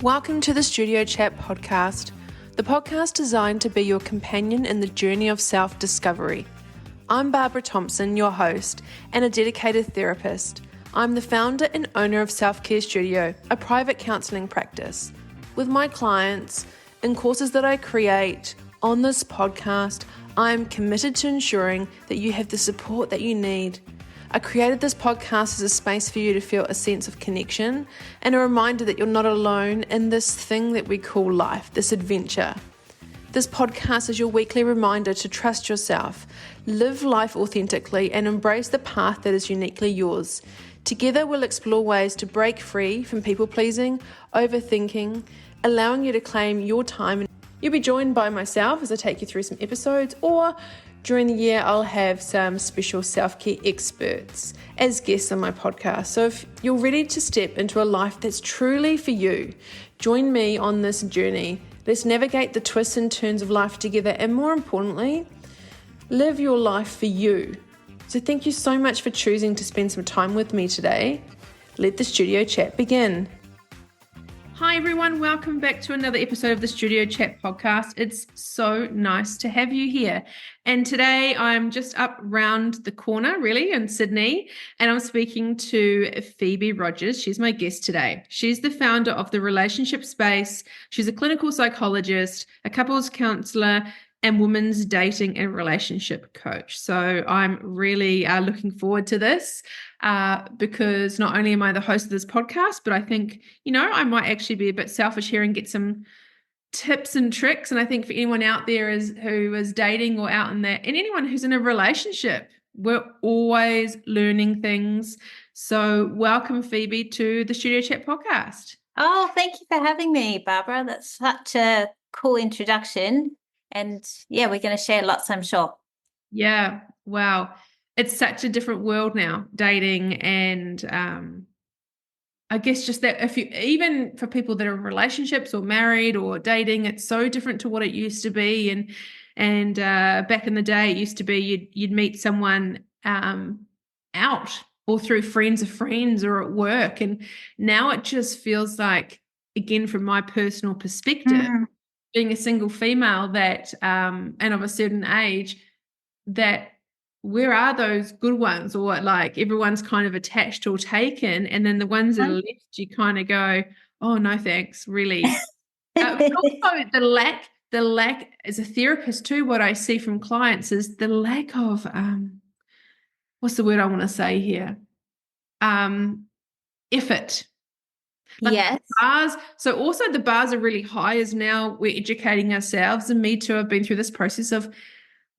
Welcome to the Studio Chat podcast, the podcast designed to be your companion in the journey of self-discovery. I'm Barbara Thompson, your host and a dedicated therapist. I'm the founder and owner of Self-Care Studio, a private counselling practice. With my clients and courses that I create on this podcast, I'm committed to ensuring that you have the support that you need. I created this podcast as a space for you to feel a sense of connection and a reminder that you're not alone in this thing that we call life, this adventure. This podcast is your weekly reminder to trust yourself, live life authentically, and embrace the path that is uniquely yours. Together, we'll explore ways to break free from people-pleasing, overthinking, allowing you to claim your time. You'll be joined by myself as I take you through some episodes, or during the year, I'll have some special self-care experts as guests on my podcast. So if you're ready to step into a life that's truly for you, join me on this journey. Let's navigate the twists and turns of life together, and more importantly, live your life for you. So thank you so much for choosing to spend some time with me today. Let the Studio Chat begin. Hi everyone, welcome back to another episode of the Studio Chat podcast. It's so nice to have you here. And today I'm just up round the corner, really, in Sydney, and I'm speaking to Phoebe Rogers. She's my guest today. She's the founder of the Relationship Space. She's a clinical psychologist, a couples counsellor, and women's dating and relationship coach. So I'm really looking forward to this because not only am I the host of this podcast, but I think, I might actually be a bit selfish here and get some tips and tricks. And I think for anyone out there who is dating or out in that, and anyone who's in a relationship, we're always learning things. So welcome, Phoebe, to the Studio Chat podcast. Oh, thank you for having me, Barbara. That's such a cool introduction. And yeah, we're going to share lots, I'm sure. Yeah. Wow. It's such a different world now, dating. And I guess just that even for people that are in relationships or married or dating, it's so different to what it used to be. And back in the day, it used to be you'd meet someone out or through friends of friends or at work. And now it just feels like, again, from my personal perspective, being a single female that and of a certain age, that where are those good ones, or like everyone's kind of attached or taken, and then the ones that are left, you kind of go, oh no thanks, really. But also the lack as a therapist too, what I see from clients is the lack of what's the word I want to say here, effort. Like yes. So also the bars are really high, as now we're educating ourselves, and me too, I've been through this process of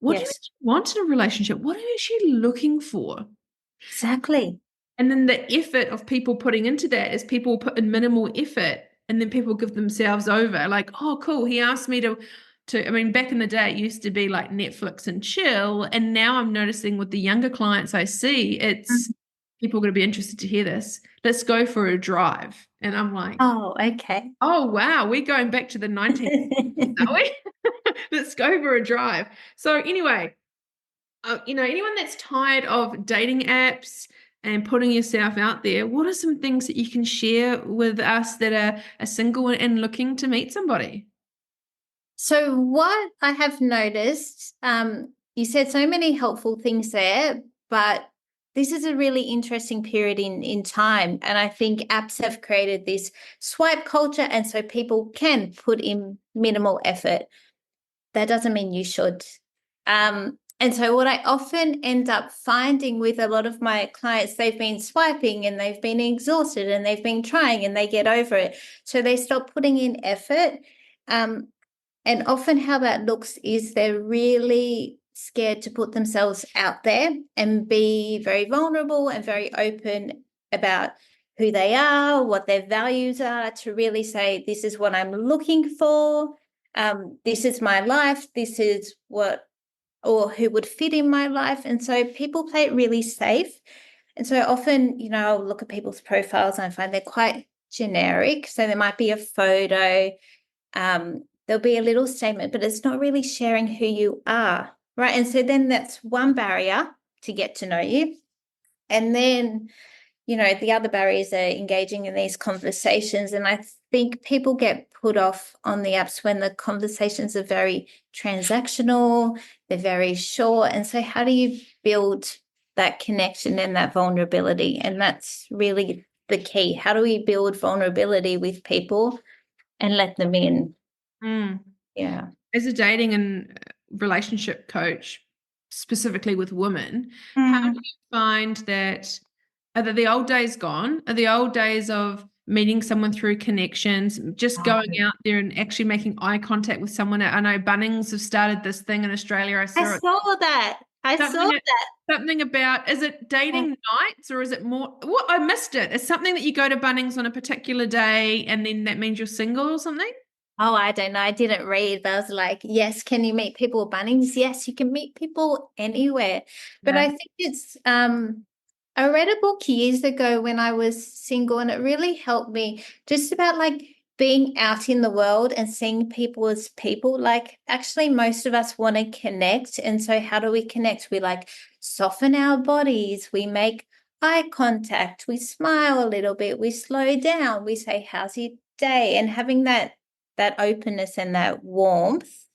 what do you want in a relationship? What are you actually looking for? Exactly. And then the effort of people putting into that is people put in minimal effort, and then people give themselves over like, oh, cool, he asked me to I mean, back in the day, it used to be like Netflix and chill. And now I'm noticing with the younger clients I see, it's people are going to be interested to hear this. Let's go for a drive. And I'm like, oh, okay. Oh, wow. We're going back to the 1980s, are we? Let's go for a drive. So anyway, anyone that's tired of dating apps and putting yourself out there, what are some things that you can share with us that are single and looking to meet somebody? So what I have noticed, you said so many helpful things there, but this is a really interesting period in time. And I think apps have created this swipe culture, and so people can put in minimal effort. That doesn't mean you should. And so what I often end up finding with a lot of my clients, they've been swiping and they've been exhausted and they've been trying and they get over it. So they stop putting in effort. And often how that looks is they're really scared to put themselves out there and be very vulnerable and very open about who they are, what their values are, to really say, this is what I'm looking for. This is my life. This is or who would fit in my life. And so people play it really safe. And so often, I'll look at people's profiles and I find they're quite generic. So there might be a photo, there'll be a little statement, but it's not really sharing who you are, right? And so then that's one barrier to get to know you. And then, the other barriers are engaging in these conversations. And I think people get put off on the apps when the conversations are very transactional, they're very short. And so how do you build that connection and that vulnerability? And that's really the key. How do we build vulnerability with people and let them in? Yeah. As a dating and relationship coach, specifically with women, how Mm. do you find that are the old days gone? Are the old days of meeting someone through connections, just going out there and actually making eye contact with someone? I know Bunnings have started this thing in Australia. I I saw it. saw that. I saw Something, that. something about, is it dating nights or is it more? What, I missed it. It's something that you go to Bunnings on a particular day and then that means you're single or something? Oh, I don't know. I didn't read, but I was like, yes, can you meet people at Bunnings? Yes, you can meet people anywhere. But Yeah. I think it's I read a book years ago when I was single, and it really helped me just about like being out in the world and seeing people as people. Like actually most of us want to connect. And so how do we connect? We like soften our bodies, we make eye contact, we smile a little bit, we slow down, we say, how's your day? And having that openness and that warmth,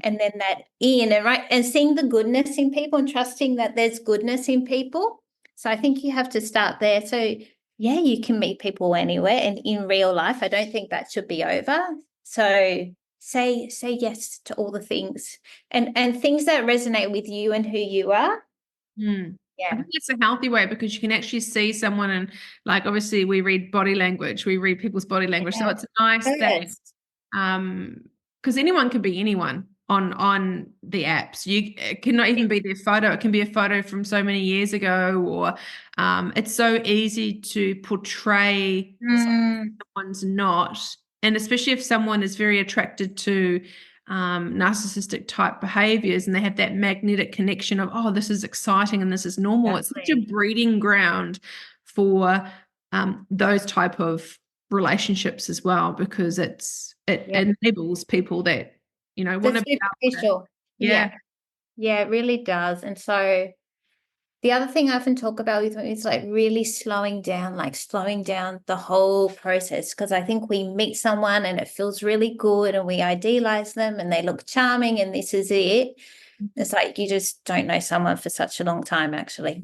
and then that in and right, and seeing the goodness in people and trusting that there's goodness in people. So I think you have to start there. So yeah, you can meet people anywhere and in real life. I don't think that should be over. So say yes to all the things and things that resonate with you and who you are. I Yeah. think it's a healthy way because you can actually see someone and like obviously we read body language, we read people's body language. So it's nice that Yes. because anyone can be anyone on the apps. It cannot even be their photo. It can be a photo from so many years ago, or it's so easy to portray Mm, someone's not, and especially if someone is very attracted to narcissistic type behaviors and they have that magnetic connection of, oh, this is exciting and this is normal. It's such a exactly. breeding ground for those type of relationships as well, because it Yeah. enables people that want The to be able to, superficial. Yeah. yeah. Yeah, it really does. And so the other thing I often talk about with women is like really slowing down, like slowing down the whole process. Because I think we meet someone and it feels really good and we idealize them and they look charming and this is it. It's like you just don't know someone for such a long time, actually.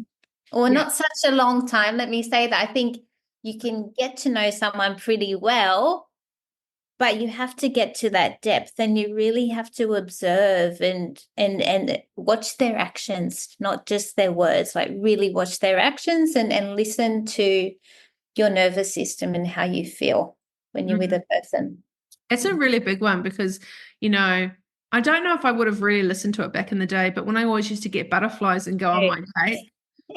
Or Yeah. not such a long time. Let me say that. I think you can get to know someone pretty well, but you have to get to that depth and you really have to observe and watch their actions, not just their words, like really watch their actions and listen to your nervous system and how you feel when you're with Mhm. a person. It's a really big one because, I don't know if I would have really listened to it back in the day, but when I always used to get butterflies and go on my date,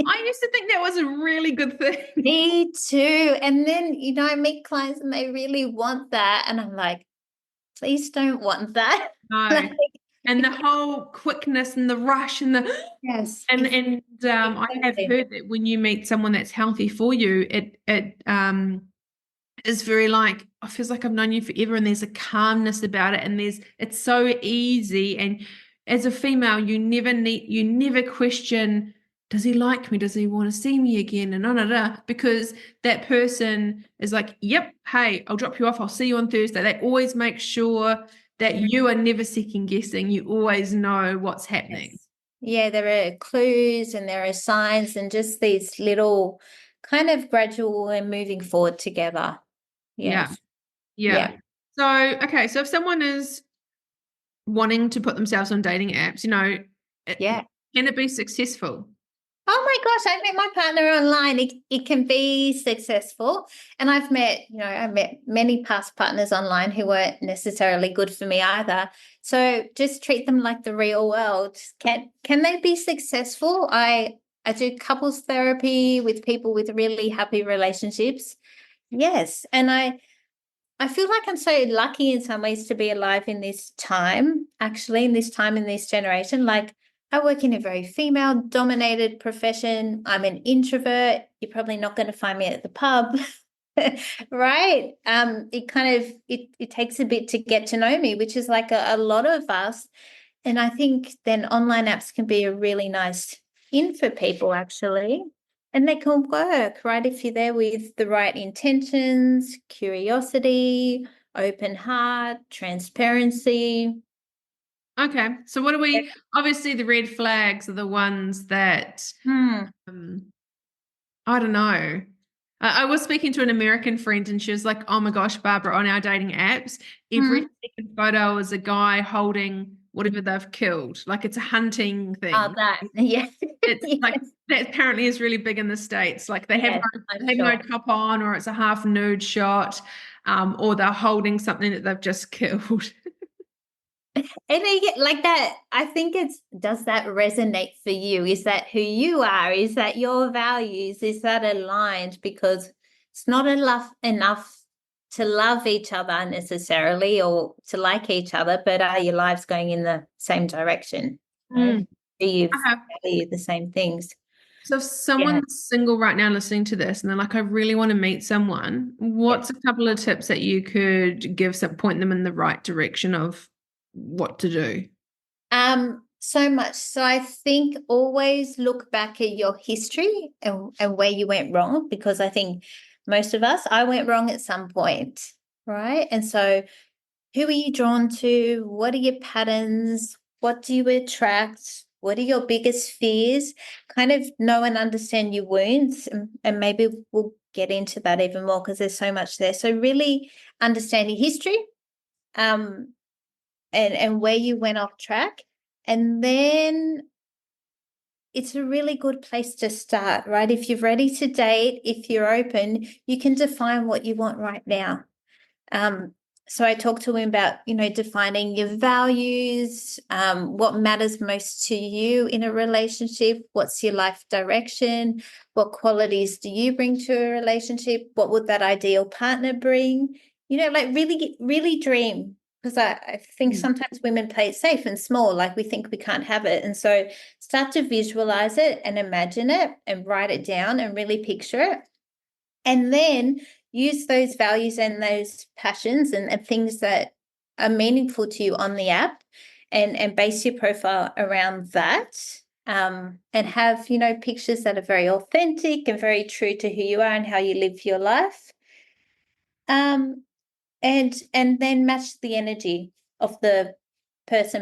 I used to think that was a really good thing. Me too. And then, I meet clients and they really want that. And I'm like, please don't want that. No. Like, And the whole quickness and the rush and the yes, I have exactly. heard that when you meet someone that's healthy for you, it is very like, it feels like I've known you forever, and there's a calmness about it, and it's so easy. And as a female, you never question, does he like me? Does he want to see me again? And because that person is like, yep, hey, I'll drop you off. I'll see you on Thursday. They always make sure that you are never second guessing. You always know what's happening. Yes. Yeah, there are clues and there are signs and just these little kind of gradual and moving forward together. Yeah. Yes. Yeah. Yeah. So, okay. So if someone is wanting to put themselves on dating apps, Yeah. can it be successful? Oh my gosh, I met my partner online. It can be successful. And I've met many past partners online who weren't necessarily good for me either. So just treat them like the real world. Can they be successful? I do couples therapy with people with really happy relationships. Yes. And I feel like I'm so lucky in some ways to be alive in this time, actually, in this time, in this generation. Like, I work in a very female dominated profession. I'm an introvert. You're probably not going to find me at the pub. Right. It takes a bit to get to know me, which is like a lot of us. And I think then online apps can be a really nice in for people, actually. And they can work, right? If you're there with the right intentions, curiosity, open heart, transparency. Okay. So what do we, obviously the red flags are the ones that, Hmm. um, I don't know. I was speaking to an American friend and she was like, oh my gosh, Barbara, on our dating apps, every Hmm. second photo is a guy holding whatever they've killed. Like it's a hunting Oh, thing. that. Yes. It's like Yes. that apparently is really big in the States. Like Yes, I'm they have no sure. top on, or it's a half nude shot, or they're holding something that they've just killed. And they get like that. I think does that resonate for you? Is that who you are? Is that your values? Is that aligned? Because it's not enough to love each other necessarily or to like each other, but are your lives going in the same direction? Right? Mm. Do you Okay. value the same things? So if Yeah. someone's single right now listening to this and they're like, I really want to meet someone, Yeah. what's a couple of tips that you could give some point them in the right direction of what to do? So much. So I think always look back at your history and where you went wrong, because I think most of us, I went wrong at some point, right? And so who are you drawn to? What are your patterns? What do you attract? What are your biggest fears? Kind of know and understand your wounds, and maybe we'll get into that even more because there's so much there. So really understanding history, um, and where you went off track. And then it's a really good place to start, right? If you're ready to date, if you're open, you can define what you want right now. Um, so I talked to him about, defining your values, what matters most to you in a relationship, what's your life direction, what qualities do you bring to a relationship, what would that ideal partner bring? Like really, really dream. Because I think Mm. sometimes women play it safe and small, like we think we can't have it. And so start to visualize it and imagine it and write it down and really picture it. And then use those values and those passions and things that are meaningful to you on the app and base your profile around that. And have, pictures that are very authentic and very true to who you are and how you live your life. Um, and then match the energy of the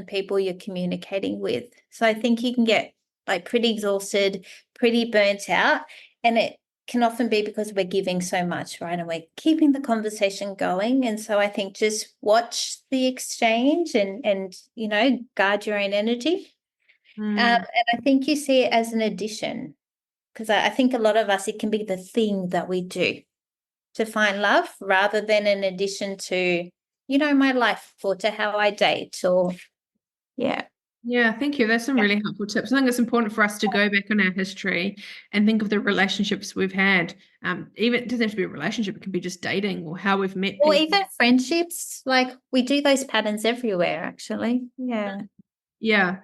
people you're communicating with. So I think you can get like pretty exhausted, pretty burnt out, and it can often be because we're giving so much, right? And we're keeping the conversation going. And so I think just watch the exchange and guard your own energy. Mm. And I think you see it as an addition, because I think a lot of us, it can be the thing that we do to find love rather than an addition to, my life or to how I date or, yeah. Yeah, thank you. That's some Yeah. really helpful tips. I think it's important for us to go back on our history and think of the relationships we've had. Even it doesn't have to be a relationship, it can be just dating or how we've met Or people. even friendships, like we do those patterns everywhere, actually. Yeah. Yeah.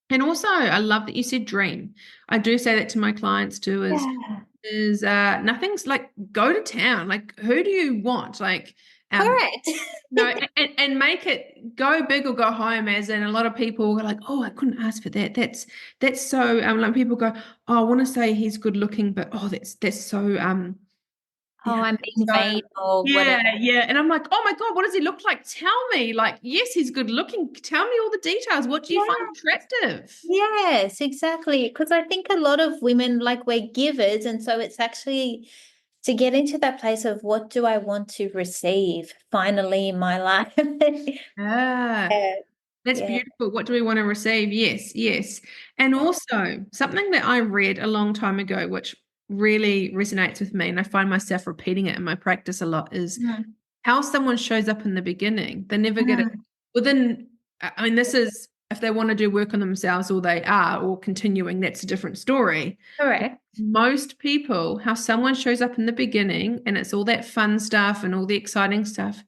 And also, I love that you said dream. I do say that to my clients too, Yeah. is nothing's like go to town. Like who do you want? Like Correct. no, and make it go big or go home. As in, a lot of people are like, "Oh, I couldn't ask for that." That's so. Like people go, "Oh, I want to say he's good looking, but oh, that's so Oh, yeah, I'm being so vain or yeah, whatever. yeah." And I'm like, "Oh my God, what does he look like? Tell me." Like, yes, he's good looking. Tell me all the details. What do you find Yeah. attractive? Yes, exactly. Because I think a lot of women, like we're givers. And so it's actually to get into that place of what do I want to receive finally in my life? Yeah. Yeah. That's Yeah. beautiful. What do we want to receive? Yes, yes. And also, something that I read a long time ago, which really resonates with me, and I find myself repeating it in my practice a lot, is Mm, how someone shows up in the beginning. They never get it mm, within. I mean, this is if they want to do work on themselves or they are, or continuing, that's a different story. But correct. most people, how someone shows up in the beginning and it's all that fun stuff and all the exciting stuff,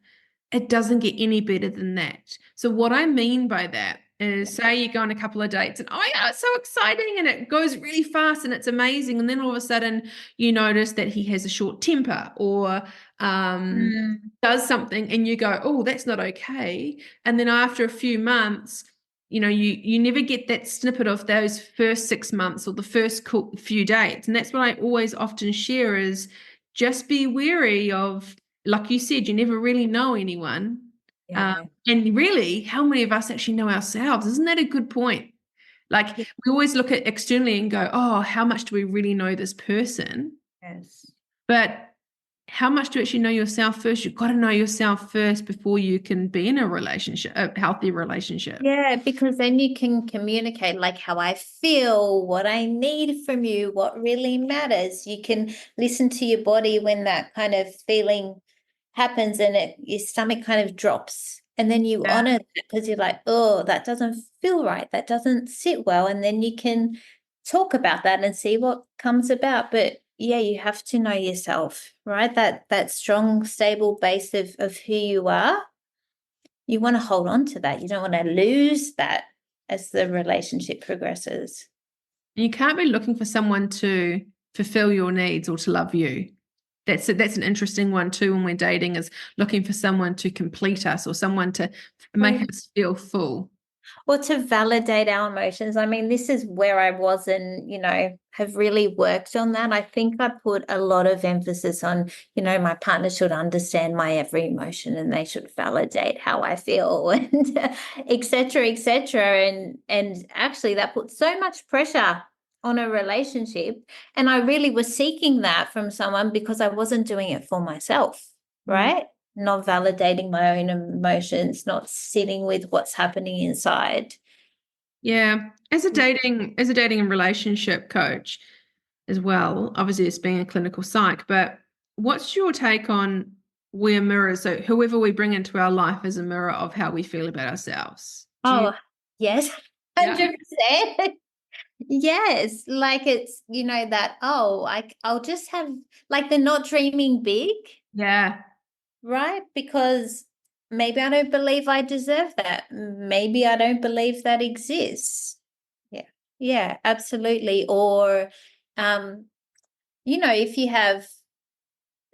it doesn't get any better than that. So what I mean by that is say you go on a couple of dates and oh yeah, it's so exciting and it goes really fast and it's amazing. And then all of a sudden you notice that he has a short temper or Mm, does something and you go, oh, that's not okay. And then after a few months, you never get that snippet of those first 6 months or the first few dates. And that's what I always often share is just be wary of, like you said, you never really know anyone. Yeah. And really, how many of us actually know ourselves? Isn't that a good point? Like we always look at externally and go, oh, how much do we really know this person? Yes. But how much do you actually know yourself first? You've got to know yourself first before you can be in a relationship, a healthy relationship. Yeah, because then you can communicate like how I feel, what I need from you, what really matters. You can listen to your body when that kind of feeling happens and your stomach kind of drops. And then you Yeah. honor that because you're like, oh, that doesn't feel right. That doesn't sit well. And then you can talk about that and see what comes about. But yeah, you have to know yourself, right? That strong, stable base of who you are. You want to hold on to that. You don't want to lose that as the relationship progresses. And you can't be looking for someone to fulfill your needs or to love you. That's an interesting one too when we're dating, is looking for someone to complete us or someone to make us feel full. Or to validate our emotions. I mean, this is where I was and, have really worked on that. I think I put a lot of emphasis on, my partner should understand my every emotion and they should validate how I feel and et cetera, et cetera. And actually that put so much pressure on a relationship. And I really was seeking that from someone because I wasn't doing it for myself, right? Not validating my own emotions, not sitting with what's happening inside. Yeah. As a dating and relationship coach as well, obviously it's being a clinical psych, but what's your take on we're mirrors? So whoever we bring into our life is a mirror of how we feel about ourselves. Oh, yes, Yeah. 100%. Yes, like it's, that, I'll just have, like they're not dreaming big, Yeah. right? Because maybe I don't believe I deserve that. Maybe I don't believe that exists. Yeah. Yeah, absolutely. Or, if you have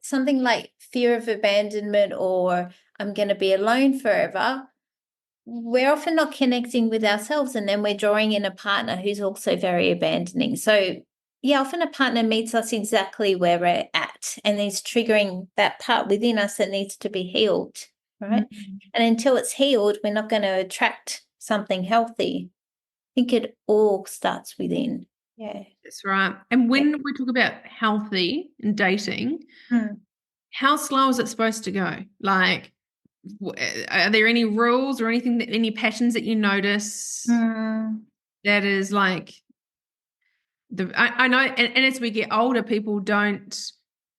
something like fear of abandonment or I'm going to be alone forever, we're often not connecting with ourselves. And then we're drawing in a partner who's also very abandoning. So, yeah, often a partner meets us exactly where we're at and is triggering that part within us that needs to be healed, right? And until it's healed, we're not going to attract something healthy. I think it all starts within. Yeah. That's right. And when we talk about healthy and dating, how slow is it supposed to go? Like, are there any rules or anything any patterns that you notice that is like I know, and as we get older, people don't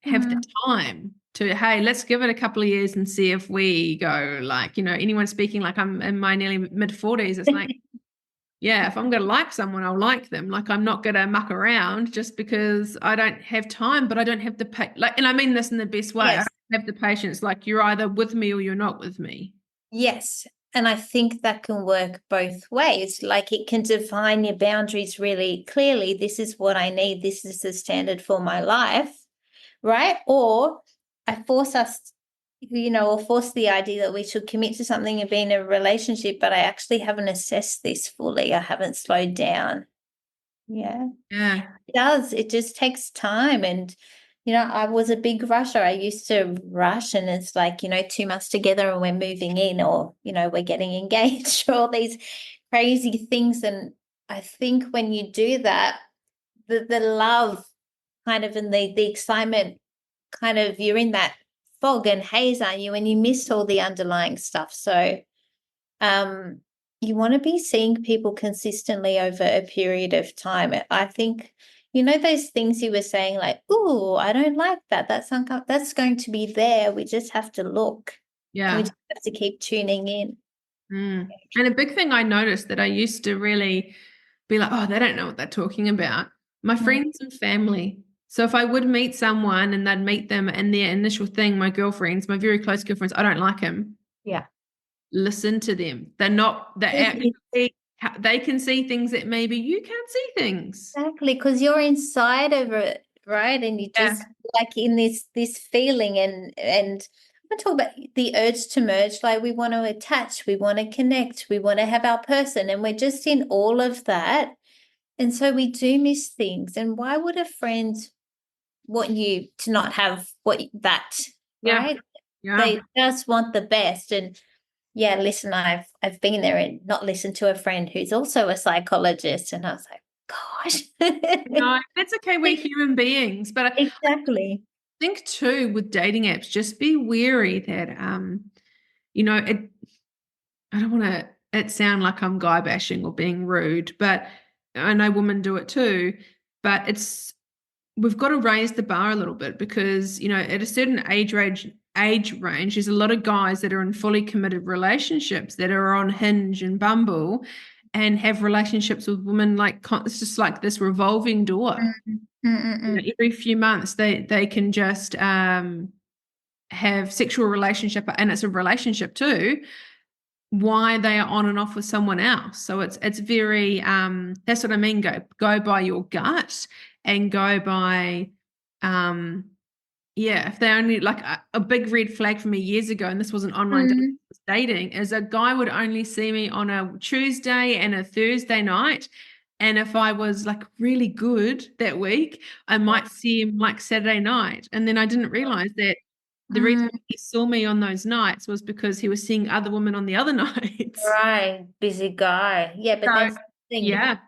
have the time to, hey, let's give it a couple of years and see if we go, like, anyone speaking like I'm in my nearly mid-40s, it's like, yeah, if I'm going to like someone, I'll like them. Like, I'm not going to muck around just because I don't have time, but I don't have the and I mean this in the best way. Yes. I don't have the patience. Like, you're either with me or you're not with me. Yes. And I think that can work both ways. Like it can define your boundaries really clearly. This is what I need. This is the standard for my life. Right. Or I force us, or force the idea that we should commit to something and be in a relationship, but I actually haven't assessed this fully. I haven't slowed down. Yeah. Yeah. It does. It just takes time. And, I was a big rusher. I used to rush and it's like, 2 months together and we're moving in or, we're getting engaged or all these crazy things. And I think when you do that, the love kind of and the excitement kind of you're in that fog and haze, aren't you? And you miss all the underlying stuff. So you want to be seeing people consistently over a period of time. I think, those things you were saying, like, oh, I don't like that. That's going to be there. We just have to look. Yeah. We just have to keep tuning in. And a big thing I noticed that I used to really be like, oh, they don't know what they're talking about. My friends and family. So if I would meet someone and they'd meet them and their initial thing, my girlfriends, my very close girlfriends, I don't like him. Yeah. Listen to them. They can see things that maybe you can't see things. Exactly, because you're inside of it, right? And you just like in this feeling and I talk about the urge to merge, like we want to attach, we want to connect, we want to have our person, and we're just in all of that. And so we do miss things. And why would a friend want you to not have that, Yeah. right? Yeah. They just want the best. And yeah, listen, I've been there and not listened to a friend who's also a psychologist. And I was like, gosh. No, that's okay. We're human beings. But Exactly. I think too with dating apps, just be wary that it I don't want to it sound like I'm guy bashing or being rude, but I know women do it too. But we've got to raise the bar a little bit because, at a certain age range, there's a lot of guys that are in fully committed relationships that are on Hinge and Bumble and have relationships with women like it's just like this revolving door. Every few months they can just have sexual relationship, and it's a relationship too, why they are on and off with someone else. So it's very that's what I mean. Go by your gut and go by if they only like a big red flag for me years ago, and this wasn't online dating, is a guy would only see me on a Tuesday and a Thursday night. And if I was like really good that week, I might see him like Saturday night. And then I didn't realize that the reason he saw me on those nights was because he was seeing other women on the other nights. Right. Busy guy. Yeah, but So, that's the thing. yeah.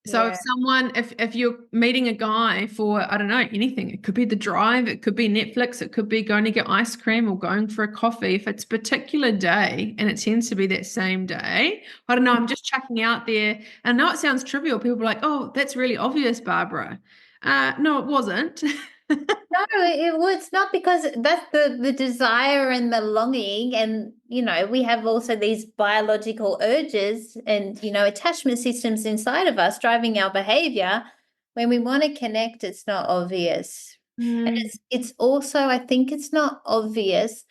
So Yeah. if you're meeting a guy for, I don't know, anything, it could be the drive, it could be Netflix, it could be going to get ice cream or going for a coffee. If it's a particular day and it tends to be that same day, I don't know, I'm just chucking out there. And I know it sounds trivial. People are like, oh, that's really obvious, Barbara. No, it wasn't. No, it was not, because that's the desire and the longing. And, we have also these biological urges and, attachment systems inside of us driving our behavior. When we want to connect, it's not obvious. And it's also, I think it's not obvious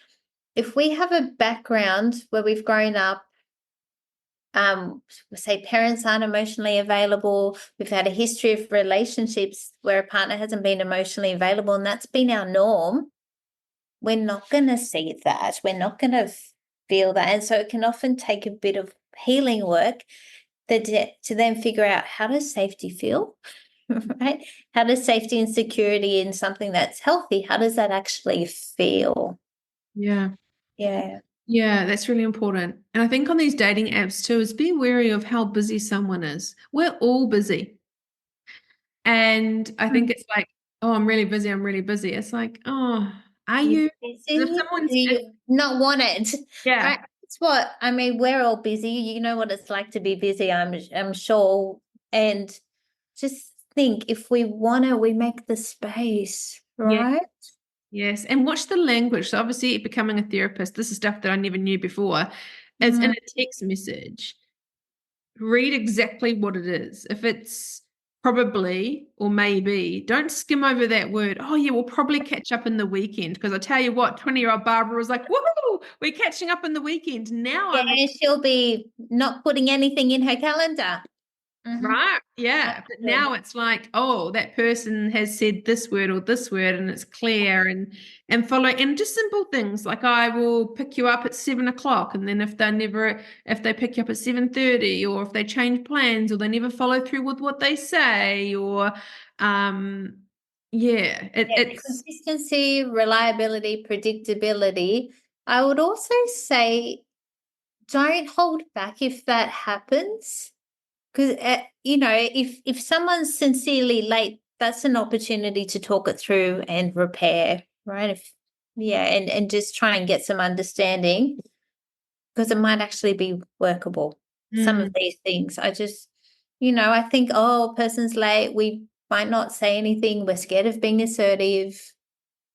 if we have a background where we've grown up, say parents aren't emotionally available, we've had a history of relationships where a partner hasn't been emotionally available, and that's been our norm. We're not going to see that. We're not going to feel that. And so it can often take a bit of healing work to then figure out, how does safety feel? Right? How does safety and security in something that's healthy, how does that actually feel? Yeah. Yeah. Yeah, that's really important. And I think on these dating apps too, is be wary of how busy someone is. We're all busy. And I think it's like, oh, I'm really busy. I'm really busy. It's like, oh, are you? If Busy? someone's, Do you not want it? yeah, Right? It's what I mean. We're all busy. You know what it's like to be busy. I'm sure. And just think, if we want to, we make the space, yeah, right? yes. And watch the language. So obviously becoming a therapist, this is stuff that I never knew before. It's in a text message. Read exactly what it is. If it's probably or maybe, don't skim over that word. Oh, yeah, we'll probably catch up in the weekend. Because I tell you what, 20-year-old Barbara was like, woohoo, we're catching up in the weekend. Now Yeah, I'm she'll be not putting anything in her calendar. right. Yeah. But now it's like, oh, that person has said this word or this word, and it's clear and follow, and just simple things like, I will pick you up at 7 o'clock. And then if they pick you up at 7:30, or if they change plans, or they never follow through with what they say, or it's Consistency, reliability, predictability. I would also say, don't hold back if that happens. Because, if someone's sincerely late, that's an opportunity to talk it through and repair, right? And just try and get some understanding, because it might actually be workable. Some of these things, I think, oh, person's late, we might not say anything, we're scared of being assertive.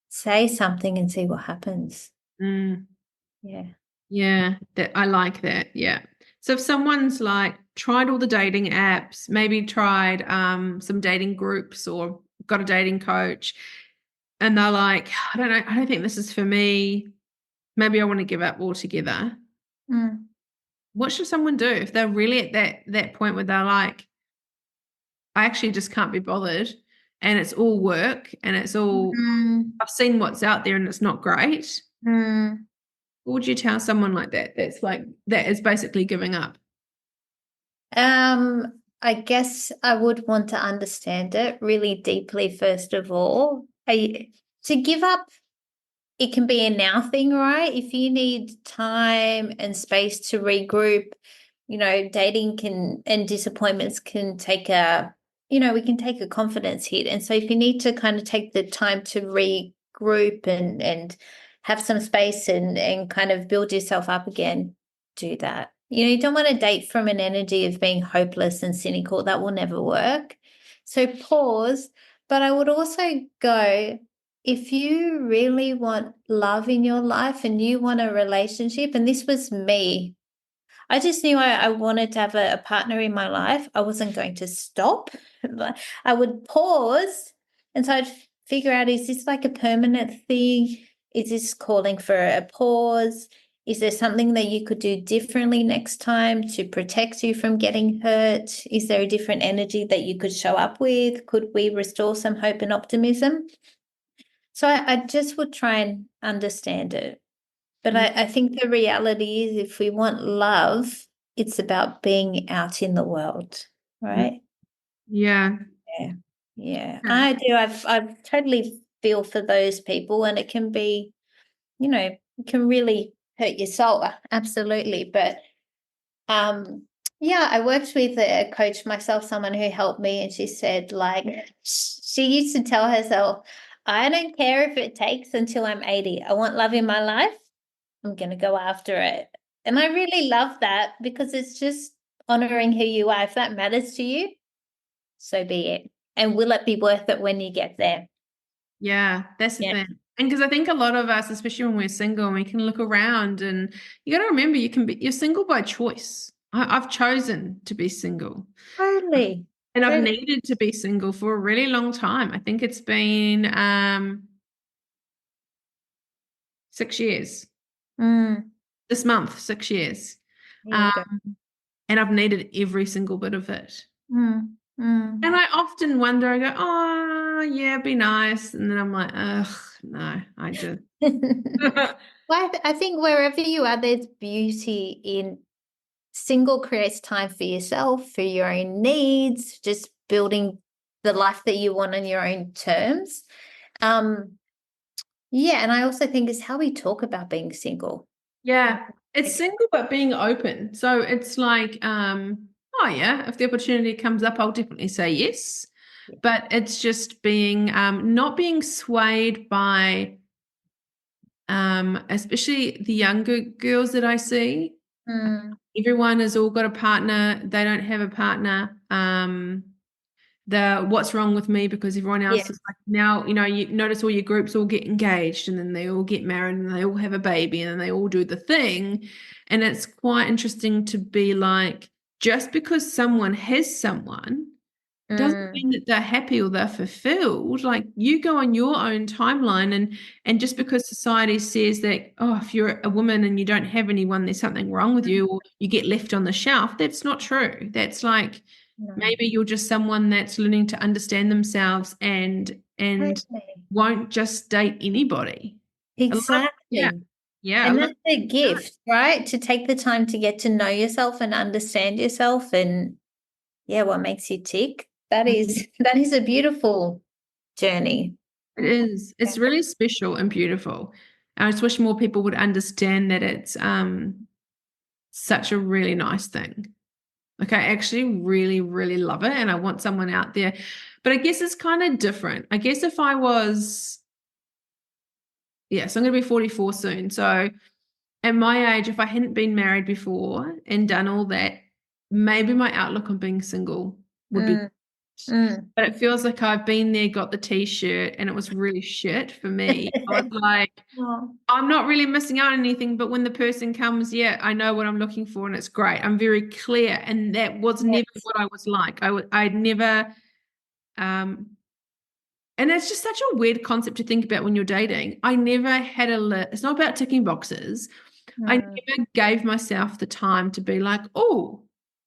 Say something and see what happens. Yeah. Yeah, that I like that. Yeah. So if someone's like tried all the dating apps, maybe tried some dating groups or got a dating coach, and they're like, I don't know, I don't think this is for me. Maybe I want to give up altogether. What should someone do if they're really at that point where they're like, I actually just can't be bothered, and it's all work and it's all, Mm, I've seen what's out there and it's not great. mm. What would you tell someone like that that is basically giving up? I guess I would want to understand it really deeply, first of all. To give up, it can be a now thing, right? If you need time and space to regroup, dating and disappointments can take we can take a confidence hit. And so if you need to kind of take the time to regroup and have some space and kind of build yourself up again, do that. You don't want to date from an energy of being hopeless and cynical. That will never work. So pause. But I would also go, if you really want love in your life and you want a relationship, and this was me, I just knew I wanted to have a partner in my life. I wasn't going to stop. I would pause. And so I'd figure out, is this like a permanent thing? Is this calling for a pause? Is there something that you could do differently next time to protect you from getting hurt? Is there a different energy that you could show up with? Could we restore some hope and optimism? So I just would try and understand it. But I think the reality is, if we want love, it's about being out in the world, right? Yeah. Yeah. Yeah. Yeah. I do. I totally feel for those people, and it can be, it can really hurt your soul. Absolutely. But yeah, I worked with a coach myself, someone who helped me, and she said, like, she used to tell herself, I don't care if it takes until I'm 80. I want love in my life. I'm going to go after it. And I really love that, because it's just honoring who you are. If that matters to you, so be it. And will it be worth it when you get there? Yeah, that's the Yeah. thing. And because I think a lot of us, especially when we're single, we can look around and you got to remember you're single by choice. I've chosen to be single. Totally. And I've Totally. needed to be single for a really long time. I think it's been 6 years. Mm, This month, 6 years. there Um, you go. and I've needed every single bit of it. Mm, And mm. I often wonder, I go, oh, yeah, be nice. And then I'm like, ugh, no, I just. Well, I think wherever you are, there's beauty in single creates time for yourself, for your own needs, just building the life that you want on your own terms. Um, yeah, and I also think it's how we talk about being single. Yeah, it's Like, single but being open. So it's like, oh yeah, if the opportunity comes up, I'll definitely say yes. But it's just being not being swayed by especially the younger girls that I see. mm, Everyone has all got a partner. They don't have a partner. The what's wrong with me because everyone yeah. else is like now, you notice all your groups all get engaged and then they all get married and they all have a baby and then they all do the thing. And it's quite interesting to be like, just because someone has someone doesn't Mm, mean that they're happy or they're fulfilled. Like you go on your own timeline and just because society says that, oh, if you're a woman and you don't have anyone, there's something wrong with you or you get left on the shelf, that's not true. That's like no, maybe you're just someone that's learning to understand themselves and totally. won't just date anybody. A lot of yeah, Exactly. yeah, a And lot that's a of, gift, right? To take the time to get to know yourself and understand yourself and yeah, what makes you tick. That is that is a beautiful journey. it is. It's really special and beautiful. I just wish more people would understand that it's such a really nice thing. Like I actually really, really love it and I want someone out there. But I guess it's kind of different. I guess if I was, yeah, so I'm going to be 44 soon. So at my age, if I hadn't been married before and done all that, maybe my outlook on being single would be, Mm, mm. but it feels like I've been there, got the t-shirt, and it was really shit for me. I was like, Oh, I'm not really missing out on anything, but when the person comes, yeah, I know what I'm looking for and it's great. I'm very clear. And that was never yes. what I was like. I'd never, um, and it's just such a weird concept to think about when you're dating. I never had a list. It's not about ticking boxes. I Mm, never gave myself the time to be like, oh,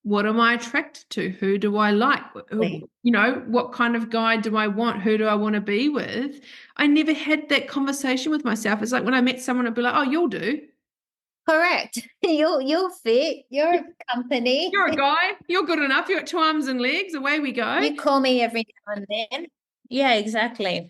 what am I attracted to? Who do I like? What kind of guy do I want? Who do I want to be with? I never had that conversation with myself. It's like when I met someone, I'd be like, oh, you'll do. Correct. You'll fit. You're a company. You're a guy. You're good enough. You got 2 arms and legs. Away we go. You call me every now and then. Yeah, exactly.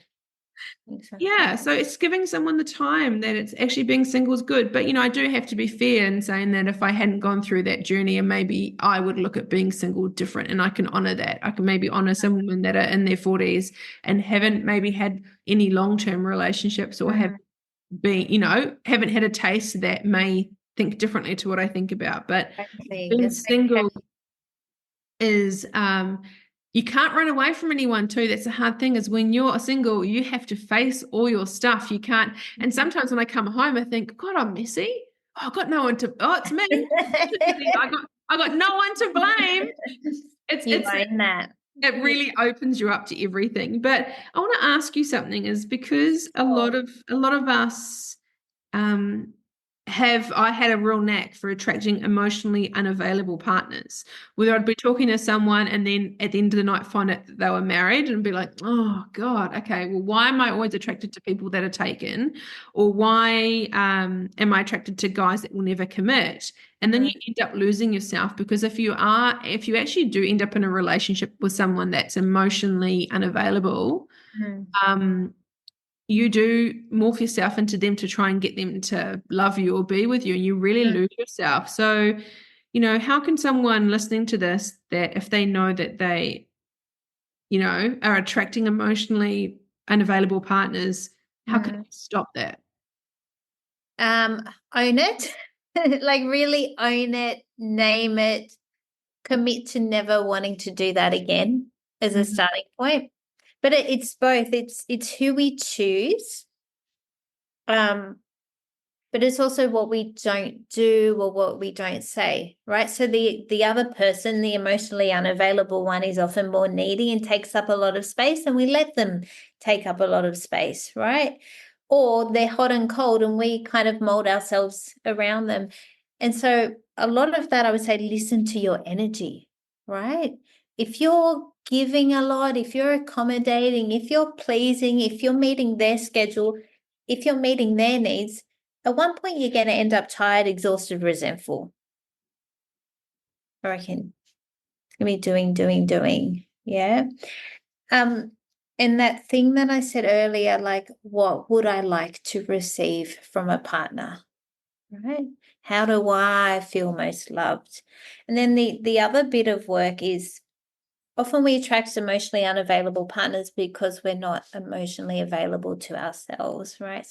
Yeah, so it's giving someone the time that it's actually being single is good. But, I do have to be fair in saying that if I hadn't gone through that journey, and maybe I would look at being single different, and I can honor that. I can maybe honor some women that are in their 40s and haven't maybe had any long-term relationships or have been, haven't had a taste that may think differently to what I think about. But being single is you can't run away from anyone too. That's a hard thing, is when you're single, you have to face all your stuff. You can't. And sometimes when I come home, I think, God, I'm messy. Oh, I've got no one to, it's me. I got no one to blame. It really opens you up to everything. But I want to ask you something, is because a lot of us I had a real knack for attracting emotionally unavailable partners. Whether I'd be talking to someone and then at the end of the night find out that they were married and be like, oh God, okay, well, why am I always attracted to people that are taken? Or why am I attracted to guys that will never commit? And then you end up losing yourself, because if you actually do end up in a relationship with someone that's emotionally unavailable, you do morph yourself into them to try and get them to love you or be with you, and you really lose yourself. So, how can someone listening to this, that if they know that they, are attracting emotionally unavailable partners, how can they stop that? Own it, like really own it, name it, commit to never wanting to do that again as a starting point. But it's both. It's who we choose, but it's also what we don't do or what we don't say, right? So the other person, the emotionally unavailable one, is often more needy and takes up a lot of space, and we let them take up a lot of space, right? Or they're hot and cold, and we kind of mold ourselves around them. And so a lot of that, I would say, listen to your energy, right? If you're giving a lot, if you're accommodating, if you're pleasing, if you're meeting their schedule, if you're meeting their needs, at one point you're going to end up tired, exhausted, resentful. I reckon it's going to be doing. Yeah. And that thing that I said earlier, like, what would I like to receive from a partner? Right? How do I feel most loved? And then the other bit of work is, often we attract emotionally unavailable partners because we're not emotionally available to ourselves, right?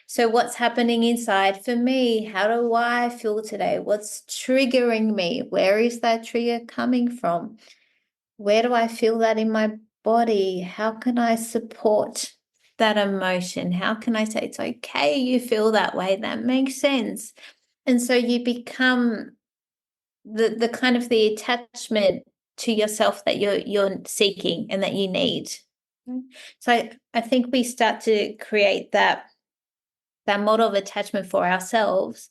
So what's happening inside for me? How do I feel today? What's triggering me? Where is that trigger coming from? Where do I feel that in my body? How can I support that emotion? How can I say, it's okay you feel that way? That makes sense. And so you become the kind of the attachment to yourself that you're seeking and that you need. So I think we start to create that model of attachment for ourselves.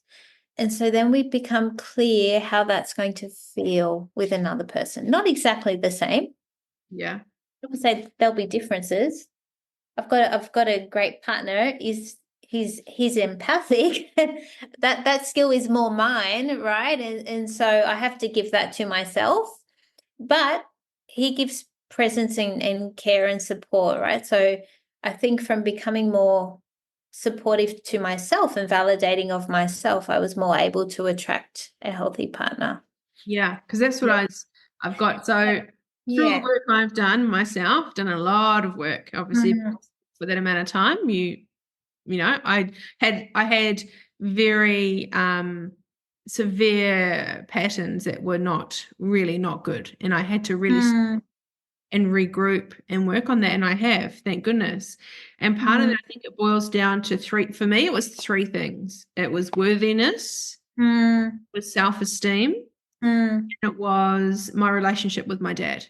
And so then we become clear how that's going to feel with another person. Not exactly the same. Yeah. I would say there'll be differences. I've got a great partner. He's empathic. that skill is more mine, right? And so I have to give that to myself. But he gives presence and care and support, right? So I think from becoming more supportive to myself and validating of myself, I was more able to attract a healthy partner. Yeah, because that's what I've got. So through the work I've done myself, done a lot of work, obviously, for that amount of time. I had very severe patterns that were not good, and I had to really stop and regroup and work on that, and I have, thank goodness. And part of that, I think it boils down to for me it was three things. It was worthiness, it was self-esteem, and it was my relationship with my dad.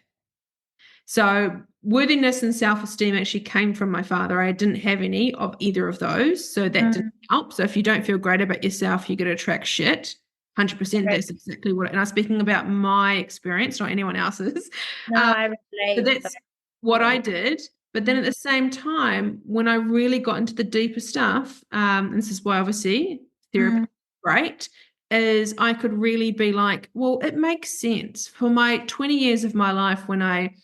So worthiness and self-esteem actually came from my father. I didn't have any of either of those, so that didn't help. So if you don't feel great about yourself, you're going to attract shit. 100%. Right. That's exactly what, and I'm speaking about my experience, not anyone else's. No, Um, I so relate. But that's what yeah. I did. But then at the same time, when I really got into the deeper stuff, and this is why obviously therapy Mm, is great, is I could really be like, well, it makes sense. For my 20 years of my life, when I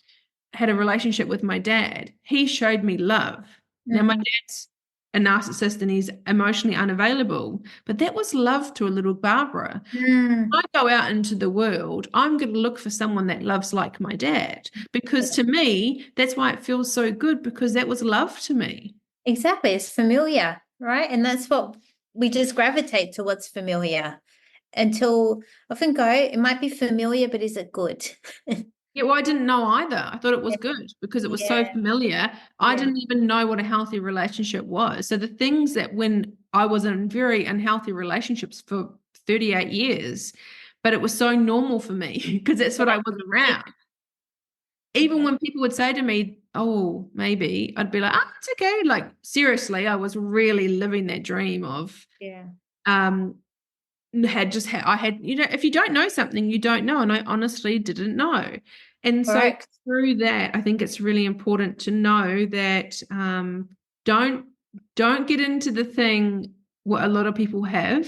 had a relationship with my dad, he showed me love. Now, my mm, dad's a narcissist and he's emotionally unavailable, but that was love to a little Barbara. mm. I go out into the world, I'm going to look for someone that loves like my dad, because to me, that's why it feels so good, because that was love to me. Exactly. It's familiar, right? And that's what we just gravitate to, what's familiar until often go, it might be familiar, but is it good? Yeah, well, I didn't know either. I thought it was good because it was so Yeah. familiar. I Yeah. didn't even know what a healthy relationship was. So the things that when I was in very unhealthy relationships for 38 years, but it was so normal for me because that's what I was Yeah. around. Even Yeah. when people would say to me, oh, maybe, I'd be like, oh, it's okay. Like, seriously, I was really living that dream of Yeah. um I had, if you don't know something, you don't know. And I honestly didn't know. And so Correct. through that, I think it's really important to know that don't don't get into the thing what a lot of people have.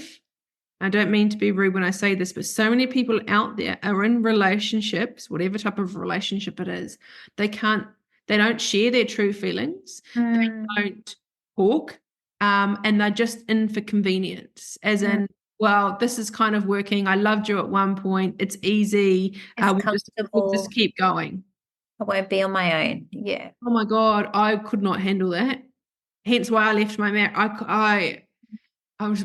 I don't mean to be rude when I say this, but so many people out there are in relationships, whatever type of relationship it is, they can't, they don't share their true feelings. Mm, They don't talk, and they're just in for convenience, as mm. in, well, this is kind of working. I loved you at one point. It's easy. It's We'll just comfortable. keep going. I won't be on my own. Yeah. Oh my God, I could not handle that. Hence why I left my marriage. I was,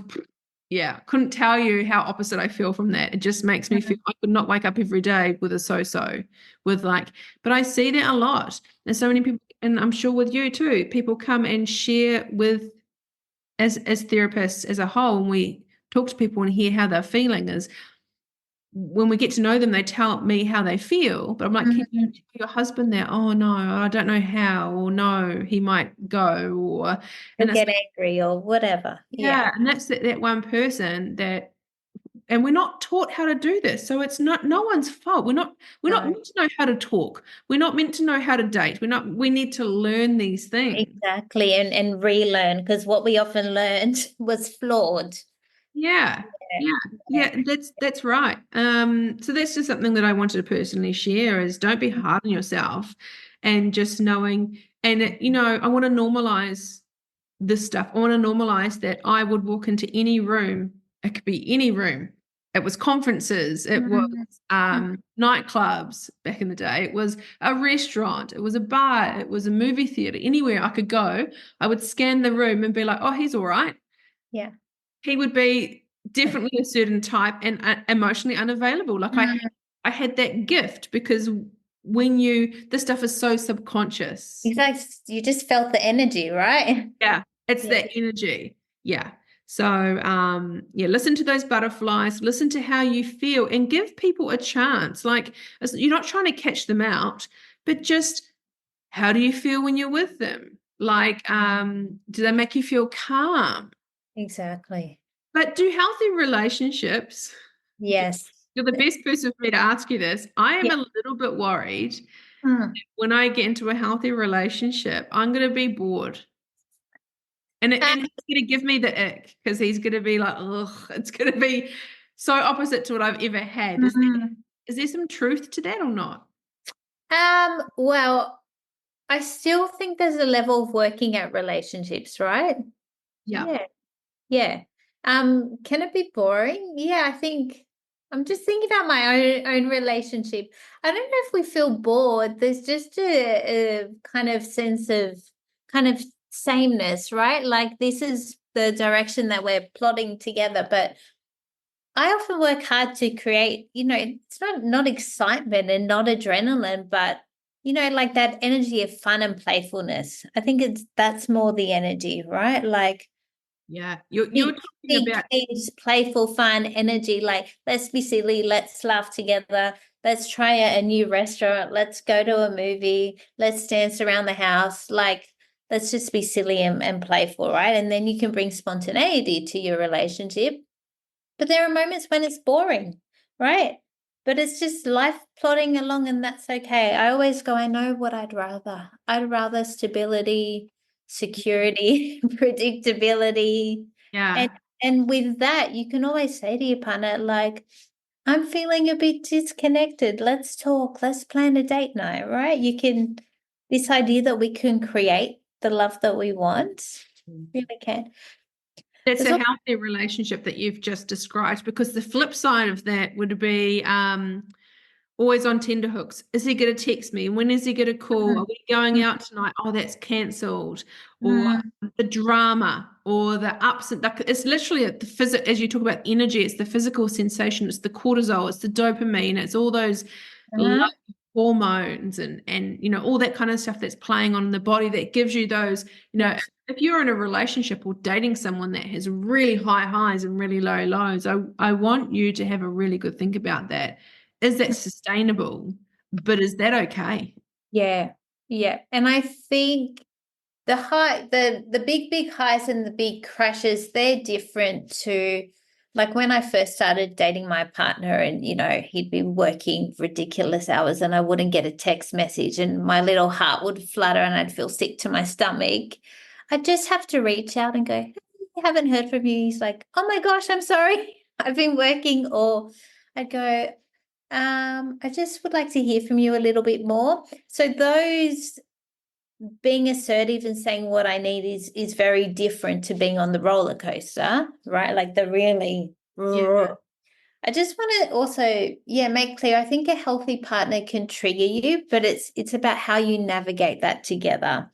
yeah, couldn't tell you how opposite I feel from that. It just makes me feel Mm, I could not wake up every day with a so-so, with like, but I see that a lot. And so many people, and I'm sure with you too, people come and share with, as therapists as a whole, and we talk to people and hear how they're feeling, is when we get to know them, they tell me how they feel. But I'm like, can you mm. tell your husband that? Oh no, I don't know how, or no, he might go, or, Or and it's get angry or whatever. Yeah. yeah, and that's that one person that, and we're not taught how to do this, so it's not no one's fault. We're not No, meant to know how to talk. We're not meant to know how to date. We need to learn these things. exactly. And relearn, because what we often learned was flawed. Yeah, yeah, Yeah. yeah. That's right. So that's just something that I wanted to personally share, is don't be hard on yourself, and just knowing, and I want to normalize this stuff. I want to normalize that I would walk into any room. It could be any room. It was conferences. It was Mm, nightclubs back in the day. It was a restaurant. It was a bar. It was a movie theater. Anywhere I could go, I would scan the room and be like, "Oh, he's all right." yeah. He would be definitely a certain type and emotionally unavailable. Like Mm, I had that gift because this stuff is so subconscious. exactly. You just felt the energy, right? Yeah, it's Yeah. that energy. Yeah. So, yeah, listen to those butterflies, listen to how you feel, and give people a chance. Like, you're not trying to catch them out, but just how do you feel when you're with them? Like, do they make you feel calm? Exactly. But do healthy relationships, Yes. you're the best person for me to ask you this. I am Yeah. a little bit worried Mm. when I get into a healthy relationship, I'm going to be bored. And he's going to give me the ick because he's going to be like, ugh, it's going to be so opposite to what I've ever had. Mm. Is there some truth to that or not? Well, I still think there's a level of working at relationships, right? Yeah. Yeah. Yeah. Can it be boring? Yeah, I think I'm just thinking about my own relationship. I don't know if we feel bored. There's just a kind of sense of kind of sameness, right? Like this is the direction that we're plotting together. But I often work hard to create, it's not excitement and not adrenaline, but like that energy of fun and playfulness. I think that's more the energy, right? Like Yeah. You're Big, talking big about, kids, playful, fun, energy. Like, let's be silly. Let's laugh together. Let's try a new restaurant. Let's go to a movie. Let's dance around the house. Like, let's just be silly and playful, right? And then you can bring spontaneity to your relationship. But there are moments when it's boring, right? But it's just life plodding along, and that's okay. I always go, I know what I'd rather. I'd rather stability, security, predictability. And Yeah. and with that, you can always say to your partner, like, I'm feeling a bit disconnected. Let's talk. Let's plan a date night, right? This idea that we can create the love that we want, really can. That's There's a also, healthy relationship that you've just described, because the flip side of that would be always on tenterhooks. Is he going to text me? When is he going to call? Are we going out tonight? Oh, that's cancelled. Or mm, the drama, or the ups and like, it's literally the as you talk about energy, it's the physical sensation, it's the cortisol, it's the dopamine, it's all those uh-huh, hormones and all that kind of stuff that's playing on the body that gives you those, yes. if you're in a relationship or dating someone that has really high highs and really low lows, I want you to have a really good think about that. Is that sustainable? But is that okay? Yeah, yeah. And I think the big highs and the big crashes, they're different to, like, when I first started dating my partner, and he'd be working ridiculous hours and I wouldn't get a text message and my little heart would flutter and I'd feel sick to my stomach. I'd just have to reach out and go, "Hey, I haven't heard from you." He's like, "Oh my gosh, I'm sorry. I've been working." Or I'd go, I just would like to hear from you a little bit more. So those, being assertive and saying what I need is very different to being on the roller coaster, right? Like the really. Yeah. I just want to also, yeah, make clear. I think a healthy partner can trigger you, but it's about how you navigate that together.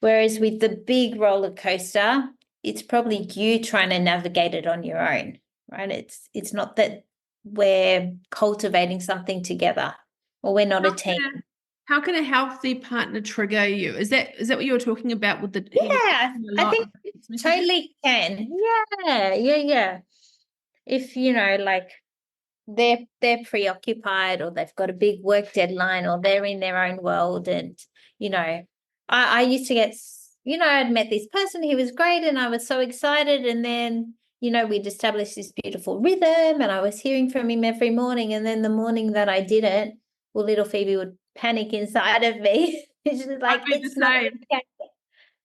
Whereas with the big roller coaster, it's probably you trying to navigate it on your own, right? It's not that we're cultivating something together, or we're not a How team. how can a healthy partner trigger you? Is that what you were talking about with he was Yeah, texting a I lot think of text messages? totally can. Yeah, yeah, yeah. If like they're preoccupied, or they've got a big work deadline, or they're in their own world, and I used to get, I'd met this person, he was great, and I was so excited, and then we'd established this beautiful rhythm, and I was hearing from him every morning, and then the morning that I didn't, well, little Phoebe would panic inside of me. She's just I'd like, be the it's not same. okay.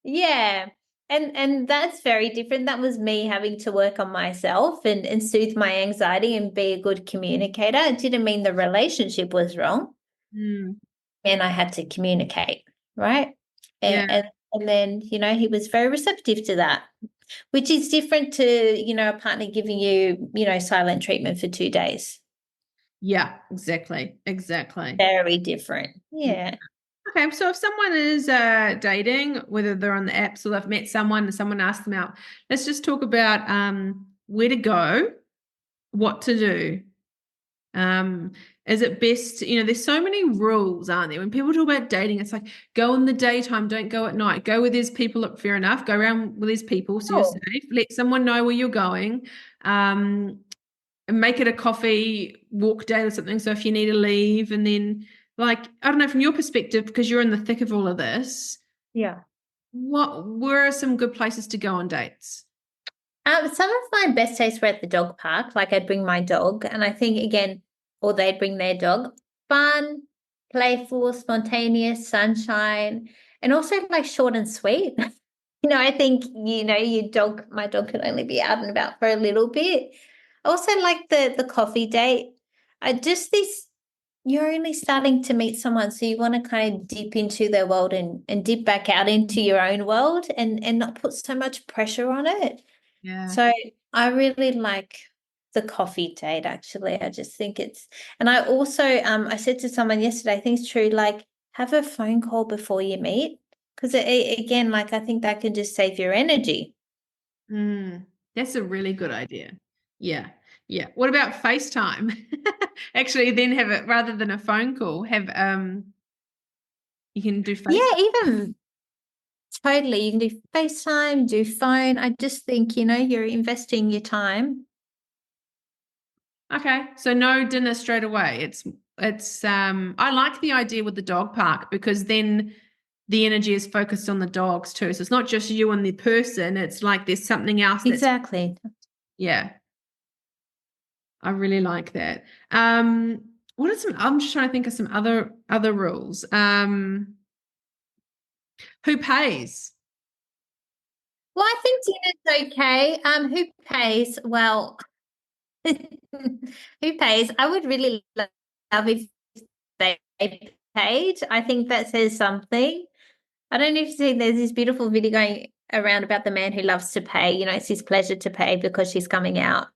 Yeah. And that's very different. That was me having to work on myself and soothe my anxiety and be a good communicator. It didn't mean the relationship was wrong, Mm, and I had to communicate, right? yeah. And then, he was very receptive to that, which is different to, a partner giving you, silent treatment for 2 days. Yeah, exactly. Exactly. Very different. Yeah. Yeah. Okay, so if someone is dating, whether they're on the apps or they've met someone and someone asked them out, let's just talk about where to go, what to do. Um, is it best, there's so many rules, aren't there? When people talk about dating, it's like go in the daytime, don't go at night. Go where there's people, look, fair enough. Go around with these people so you're Oh, safe. Let someone know where you're going. And make it a coffee walk date or something. So if you need to leave, and then like, I don't know, from your perspective, because you're in the thick of all of this, yeah. where are some good places to go on dates? Some of my best days were at the dog park. Like, I'd bring my dog, and I think, again, or they'd bring their dog. Fun, playful, spontaneous, sunshine, and also like short and sweet. I think, my dog can only be out and about for a little bit. I also like the coffee date. I just this You're only starting to meet someone, so you want to kind of dip into their world and dip back out into your own world, and not put so much pressure on it. Yeah. So I really like the coffee date, actually. I just think and I also, I said to someone yesterday, I think it's true, like, have a phone call before you meet. Because again, like, I think that can just save your energy. That's a really good idea. Yeah. Yeah. What about FaceTime? Actually, then have it rather than a phone call, have you can do Yeah, FaceTime. even totally. You can do FaceTime, do phone. I just think, you're investing your time. Okay. So no dinner straight away. It's I like the idea with the dog park, because then the energy is focused on the dogs too. So it's not just you and the person, it's like there's something else that's Exactly. yeah. I really like that. What are some? I'm just trying to think of some other rules. Who pays? Well, I think dinner's okay. Who pays? Well, who pays? I would really love if they paid. I think that says something. I don't know if you've seen there's this beautiful video going around about the man who loves to pay. It's his pleasure to pay because she's coming out.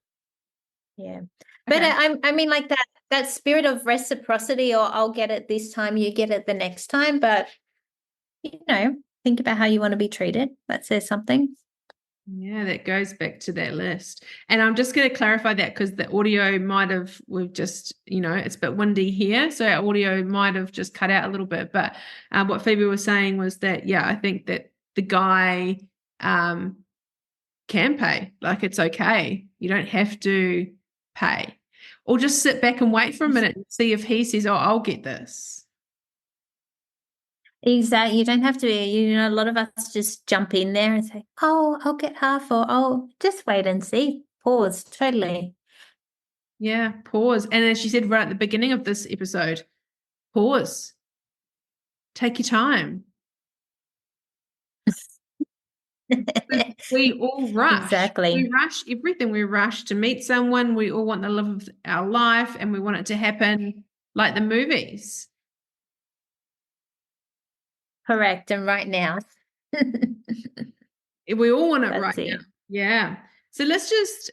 Yeah. But Okay. I mean, like that spirit of reciprocity, or I'll get it this time, you get it the next time. But think about how you want to be treated. That says something. Yeah, that goes back to that list. And I'm just going to clarify that because the audio we've just, it's a bit windy here. So our audio might have just cut out a little bit. But what Phoebe was saying was that, yeah, I think that the guy can pay. Like, it's okay. You don't have to pay. Or just sit back and wait for a minute and see if he says, oh, I'll get this. Exactly. You don't have to, a lot of us just jump in there and say, oh, I'll get half, or oh, just wait and see. Pause. Totally. Yeah, pause. And as she said right at the beginning of this episode, pause. Take your time. We all rush. Exactly. We rush everything. We rush to meet someone. We all want the love of our life, and we want it to happen like the movies. Correct. And right now. We all want it That's right it. now. Yeah. So let's just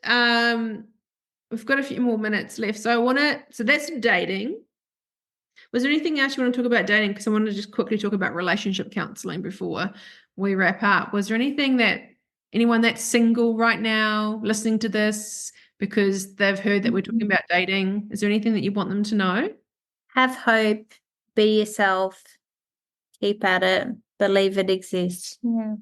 we've got a few more minutes left. So that's dating. Was there anything else you want to talk about dating? Because I want to just quickly talk about relationship counseling before we wrap up. Was there anyone that's single right now listening to this because they've heard that we're talking about dating? Is there anything that you want them to know? Have hope, be yourself, keep at it, believe it exists. Yeah.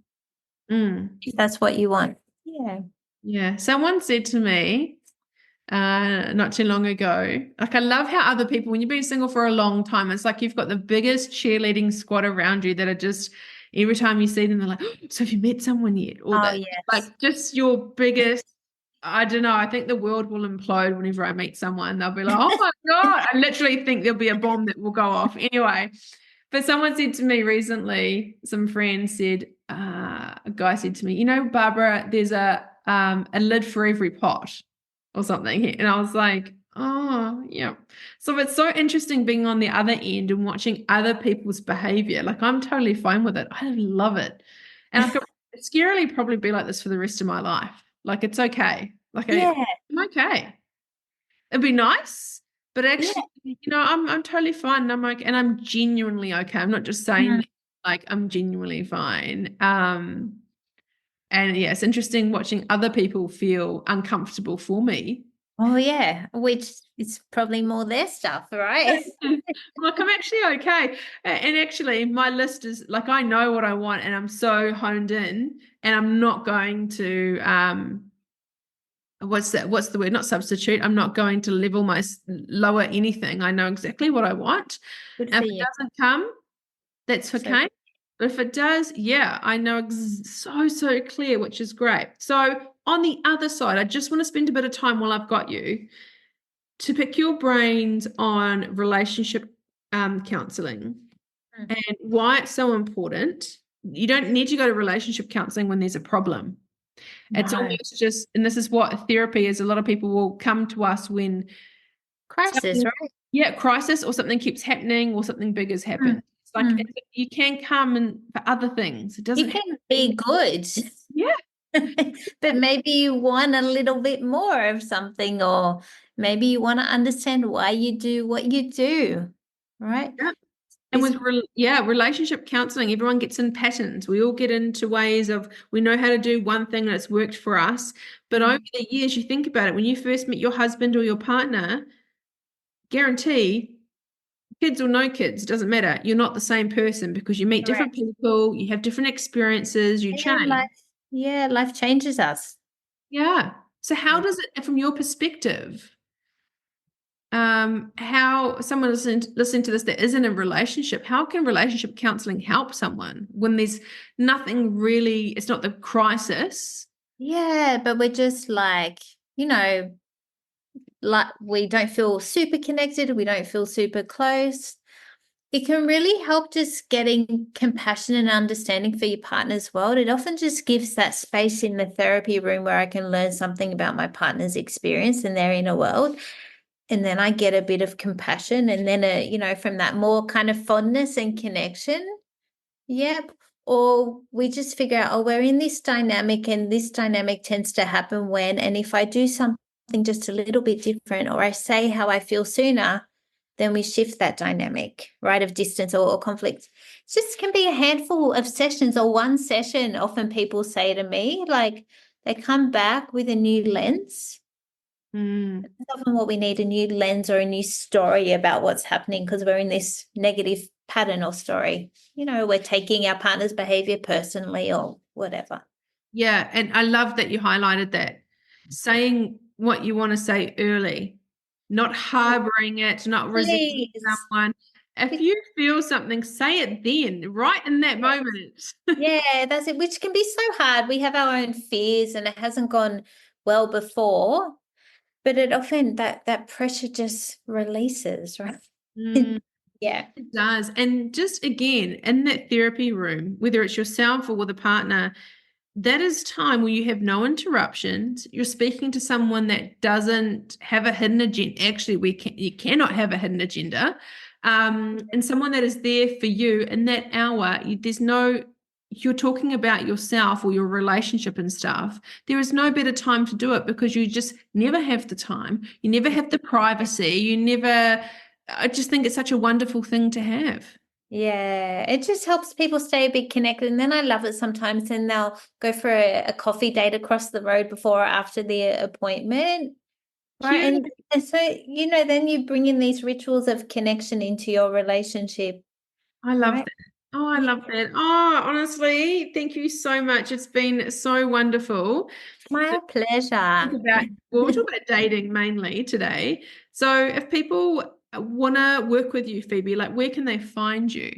If that's what you want. Yeah. Yeah. Someone said to me not too long ago, like, I love how other people, when you've been single for a long time, it's like you've got the biggest cheerleading squad around you that are just, every time you see them, they're like, oh, so have you met someone yet? Or that, yes. like, just your biggest, I don't know, I think the world will implode whenever I meet someone. They'll be like, oh my God, I literally think there'll be a bomb that will go off. Anyway, but someone said to me recently, some friends said, a guy said to me, Barbara, there's a lid for every pot or something. And I was like, oh, yeah. So it's so interesting being on the other end and watching other people's behavior. Like, I'm totally fine with it. I love it. And I could scarily probably be like this for the rest of my life. Like, it's okay. Like, I'm okay. It'd be nice, but actually, I'm totally fine. And I'm like, and I'm genuinely okay. I'm not just saying that, like, I'm genuinely fine. And yeah, it's interesting watching other people feel uncomfortable for me. Oh yeah, which is probably more their stuff, right? Like, I'm actually okay. And actually, my list is like, I know what I want and I'm so honed in, and I'm not going to what's the word, not substitute, I'm not going to lower anything. I know exactly what I want. Good And for if it you. doesn't come, that's okay. But if it does, yeah, I know so clear, which is great. So on the other side, I just want to spend a bit of time while I've got you to pick your brains on relationship counseling and why it's so important. You don't need to go to relationship counseling when there's a problem. It's almost just, and this is what therapy is. A lot of people will come to us when Crisis, right? yeah, crisis or something keeps happening or something big has happened. It's like you can come and for other things. It doesn't You can be good. Yeah. But maybe you want a little bit more of something, or maybe you want to understand why you do what you do, right? Yeah. And with relationship counseling, everyone gets in patterns. We all get into ways of, we know how to do one thing and it's worked for us. But over the years, you think about it, when you first meet your husband or your partner, guarantee, kids or no kids, it doesn't matter. You're not the same person because you meet different people, you have different experiences, you change. Life changes us. Yeah. So how does it, from your perspective, how someone listening to this that isn't in a relationship, how can relationship counseling help someone when there's nothing really, it's not the crisis? Yeah, but we're just like like we don't feel super connected, we don't feel super close, it can really help just getting compassion and understanding for your partner's world. It often just gives that space in the therapy room where I can learn something about my partner's experience and their inner world. And then I get a bit of compassion, and then, from that more kind of fondness and connection. Yep. Or we just figure out, we're in this dynamic, and this dynamic tends to happen when, and if I do something just a little bit different, or I say how I feel sooner, then we shift that dynamic, right, of distance or conflict. It just can be a handful of sessions or one session. Often people say to me, like, they come back with a new lens. That's often what we need, a new lens or a new story about what's happening, because we're in this negative pattern or story. We're taking our partner's behavior personally or whatever. Yeah, and I love that you highlighted that. Saying what you want to say early, not harboring it, not resenting someone. If you feel something, say it then, right in that moment. Yeah, that's it, which can be so hard. We have our own fears and it hasn't gone well before, but it often, that pressure just releases, right? Yeah. It does. And just again, in that therapy room, whether it's yourself or with a partner, that is time where you have no interruptions. You're speaking to someone that doesn't have a hidden agenda. Actually, you cannot have a hidden agenda. And someone that is there for you in that hour. You're talking about yourself or your relationship and stuff. There is no better time to do it, because you just never have the time. You never have the privacy. I just think it's such a wonderful thing to have. Yeah, it just helps people stay a bit connected. And then I love it sometimes, and they'll go for a coffee date across the road before or after the appointment. Right. Yeah. And so, then you bring in these rituals of connection into your relationship. I love that. Oh, I love that. Oh, honestly, thank you so much. It's been so wonderful. My pleasure. We'll talk about dating mainly today. So if people want to work with you, Phoebe, like, where can they find you?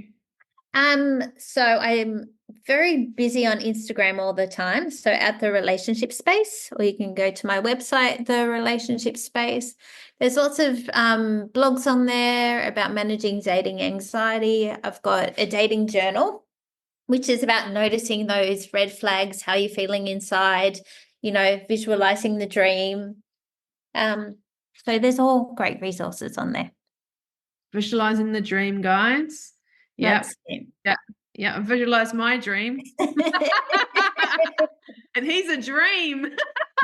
So I'm very busy on Instagram all the time. So at The Relationship Space, or you can go to my website, The Relationship Space. There's lots of blogs on there about managing dating anxiety. I've got a dating journal, which is about noticing those red flags, how you're feeling inside, visualizing the dream. So there's all great resources on there. Visualizing the dream, guys. Yeah. Yeah. Visualize my dream. And he's a dream.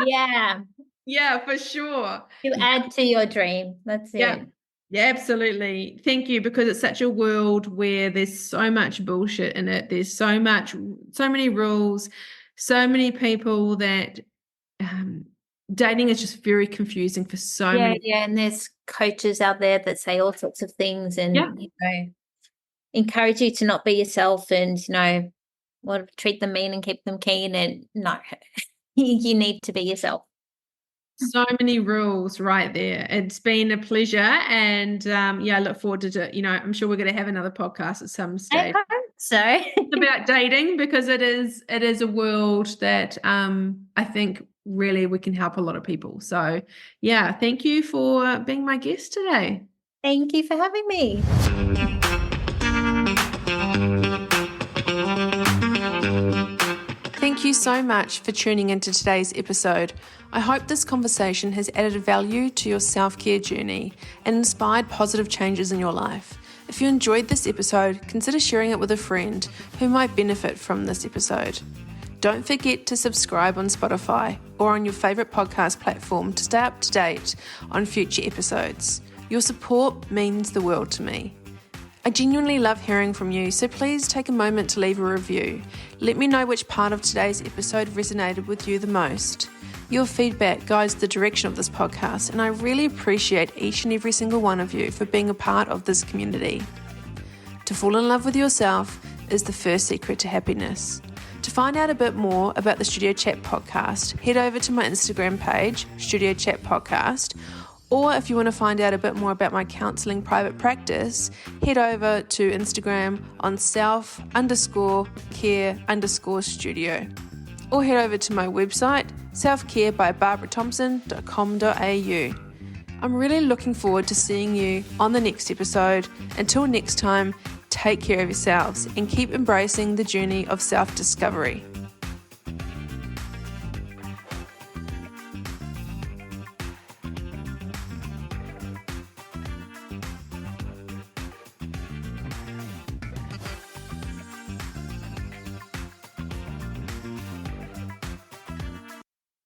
Yeah. Yeah, for sure. You add to your dream. That's it. Yeah, absolutely. Thank you, because it's such a world where there's so much bullshit in it. There's so many rules, so many people that dating is just very confusing for so many. Yeah, and there's coaches out there that say all sorts of things and encourage you to not be yourself, and treat them mean and keep them keen. And no, you need to be yourself. So many rules right there. It's been a pleasure, and I look forward to it. I'm sure we're going to have another podcast at some stage. I hope so. About dating, because it is a world that I think really we can help a lot of people. So thank you for being my guest today. Thank you for having me. Thank you so much for tuning into today's episode. I hope this conversation has added value to your self-care journey and inspired positive changes in your life. If you enjoyed this episode, consider sharing it with a friend who might benefit from this episode. Don't forget to subscribe on Spotify or on your favourite podcast platform to stay up to date on future episodes. Your support means the world to me. I genuinely love hearing from you, so please take a moment to leave a review. Let me know which part of today's episode resonated with you the most. Your feedback guides the direction of this podcast, and I really appreciate each and every single one of you for being a part of this community. To fall in love with yourself is the first secret to happiness. To find out a bit more about the Studio Chat podcast, head over to my Instagram page, Studio Chat Podcast, or if you want to find out a bit more about my counselling private practice, head over to Instagram on self_care_studio. Or head over to my website, selfcarebybarbarathomson.com.au. I'm really looking forward to seeing you on the next episode. Until next time, take care of yourselves and keep embracing the journey of self-discovery.